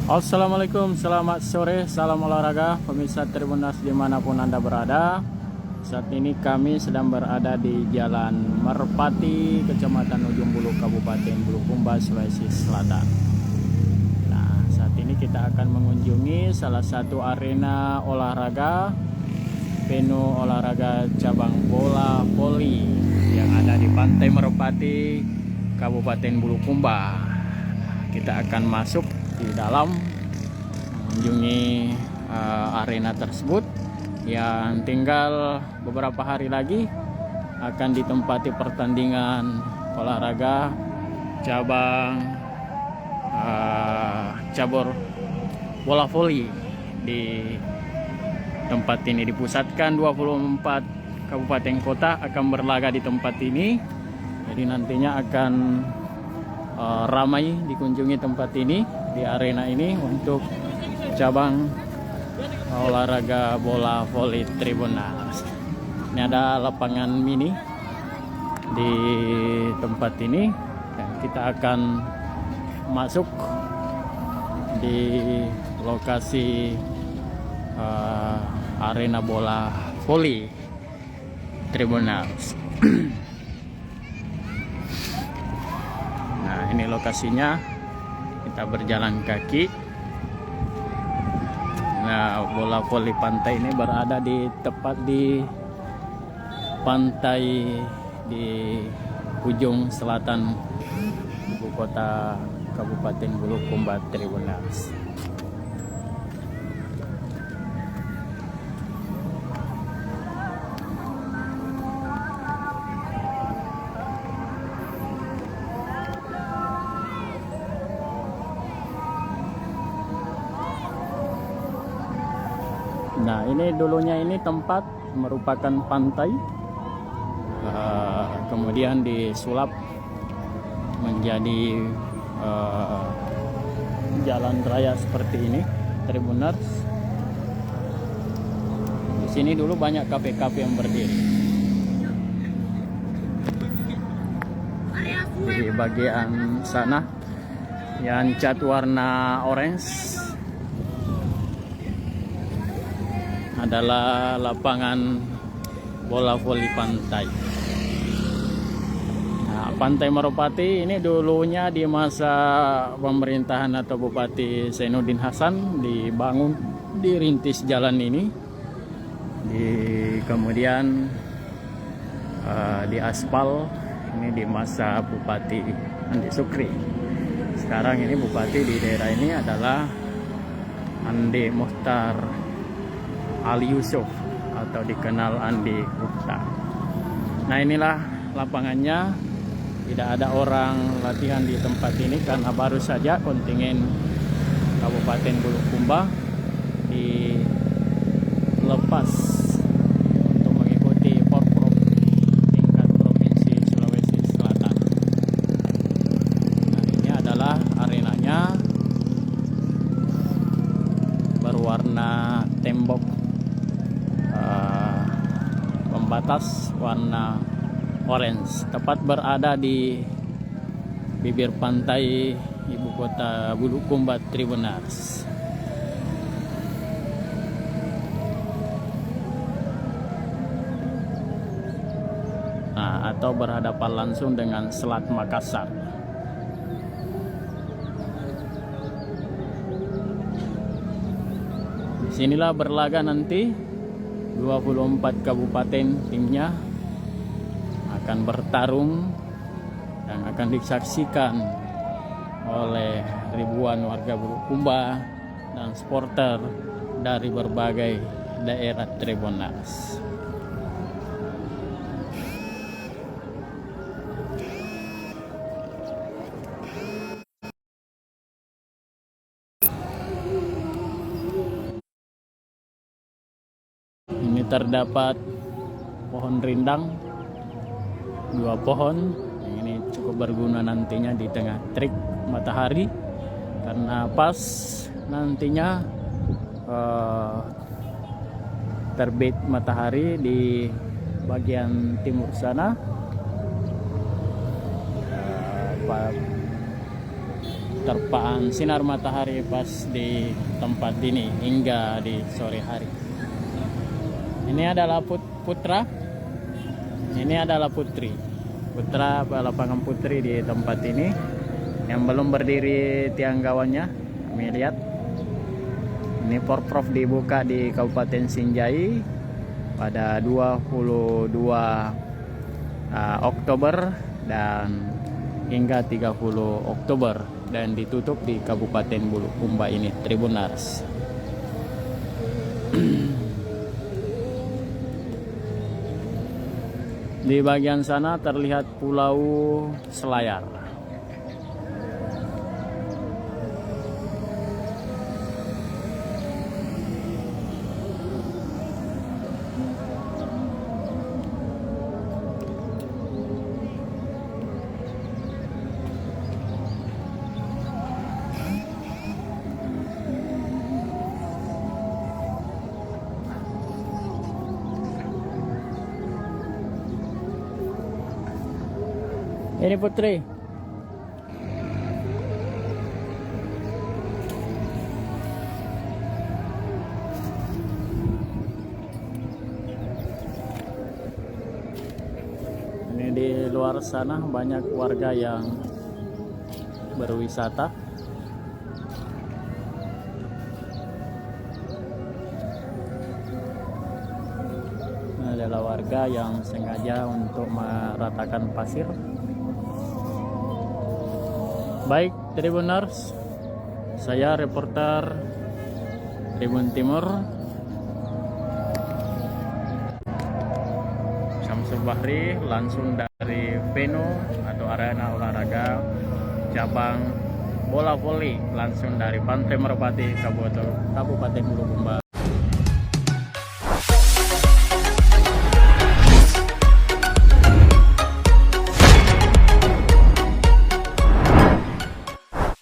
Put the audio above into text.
Assalamualaikum, selamat sore, salam olahraga pemirsa Tribunnews dimanapun Anda berada. Saat ini kami sedang berada di Jalan Merpati, Kecamatan Ujung Bulu, Kabupaten Bulukumba, Sulawesi Selatan. Nah, saat ini kita akan mengunjungi salah satu arena olahraga, venue olahraga cabang bola voli yang ada di Pantai Merpati, Kabupaten Bulukumba. Kita akan masuk di dalam mengunjungi arena tersebut yang tinggal beberapa hari lagi akan ditempati pertandingan olahraga cabur bola voli. Di tempat ini dipusatkan 24 kabupaten kota akan berlaga di tempat ini, jadi nantinya akan ramai dikunjungi tempat ini, di arena ini untuk cabang olahraga bola voli Tribunnews. Ini ada lapangan mini di tempat ini dan kita akan masuk di lokasi arena bola voli Tribunnews. Nah, ini lokasinya, kita berjalan kaki. Nah, bola voli pantai ini berada di tepat di pantai di ujung selatan ibu kota Kabupaten Bulukumba, Tribunnews. Nah, ini dulunya ini tempat merupakan pantai, kemudian disulap menjadi jalan raya seperti ini, Tribunnews. Di sini dulu banyak kafe-kafe yang berdiri. Di bagian sana yang cat warna orange adalah lapangan bola voli pantai. Nah, Pantai Merpati ini dulunya di masa pemerintahan atau Bupati Zainuddin Hasan dirintis jalan ini, kemudian diaspal ini di masa Bupati Andi Sukri. Sekarang ini bupati di daerah ini adalah Andi Muhtar Ali Yusuf atau dikenal Andi Muhtar. Nah, inilah lapangannya. Tidak ada orang latihan di tempat ini karena baru saja kontingen Kabupaten Bulukumba dilepas untuk mengikuti Porprov tingkat Provinsi Sulawesi Selatan. Nah, ini adalah arenanya, berwarna tembok pembatas warna orange, tepat berada di bibir pantai ibu kota Bulukumba, Tribunnews. Nah, atau berhadapan langsung dengan Selat Makassar. Disinilah berlaga nanti 24 kabupaten timnya akan bertarung dan akan disaksikan oleh ribuan warga Bulukumba dan supporter dari berbagai daerah Tribunnews. Ini terdapat pohon rindang, 2 pohon. Ini cukup berguna nantinya di tengah terik matahari, karena pas nantinya terbit matahari di bagian timur sana, terpaan sinar matahari pas di tempat ini hingga di sore hari. Ini adalah putra, ini adalah putri. Putra lapangan putri di tempat ini yang belum berdiri tiang gawangnya. Kami lihat ini Porprov dibuka di Kabupaten Sinjai pada 22 Oktober dan hingga 30 Oktober dan ditutup di Kabupaten Bulukumba ini, Tribunars. Di bagian sana terlihat Pulau Selayar. Ini Putri. Ini di luar sana banyak warga yang berwisata. Ini adalah warga yang sengaja untuk meratakan pasir. Baik, Tribuners, saya reporter Tribun Timur Syamsul Bahri, langsung dari Venu atau arena olahraga cabang bola voli, langsung dari Pantai Merpati, Kabupaten Bulukumba.